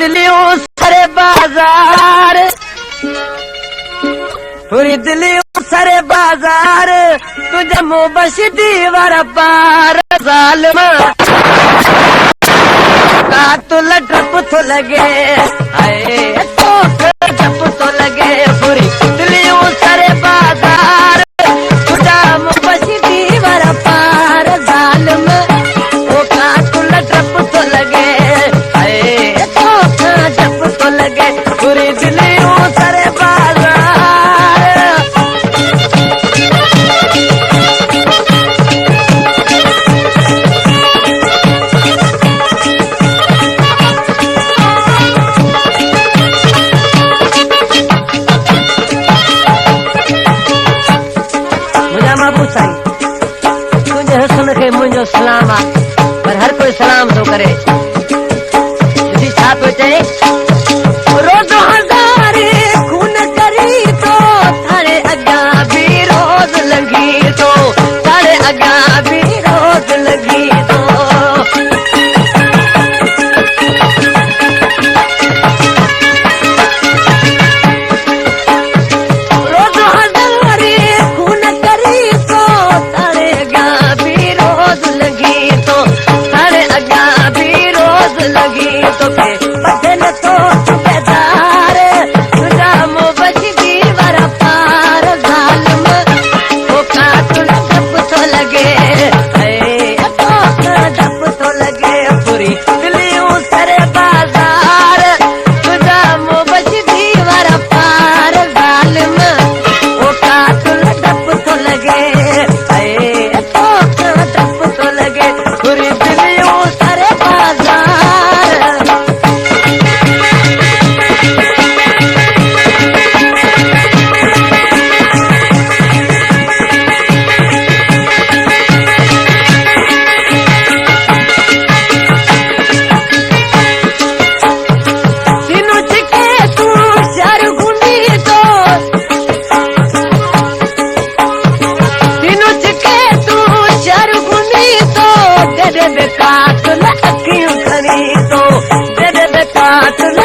दिलियों सरे बाजार, पूरी दिलियों सरे बाजार, तुझे मुबश दीवार पार जालिमा का तुल डप तो लगे, आए तो डप तो लगे। पूरी दिलियों सरे बाजार, तुझे मुबश दीवार पार जालिमा का तुल डप तो लगे, जब तो लगे। पूरी दिलियों सरे बाजार, मुझा महबूब साईं तुझे हुस्न खे मुझो सलाम आ, पर हर कोई सलाम तो करे। छा पियो चए, रोज़ हज़ारे खून करी तो थारे अॻियां बि रोज़ लंघी तो, थारे अॻियां बि रोज़ लंघी तो। रोज़ हज़ारे खून करी तो थारे अॻियां बि रोज़ लंघी तो, थारे अॻियां बि रोज़ लंघी तो। बदन तो सुबेदार तुझा मुबश दीवार पार जालिम, वो का तुल डप तो लगे, तो डप तो लगे। पूरी दिलियों सरे बाजार, तुझा मुबश दीवार पार जालिम, वो का तुल डप तो लगे, तो डप तो लगे। पूरी दिलियों सरे बाजार, काट ल अखियूं खणी तो, दे काट ल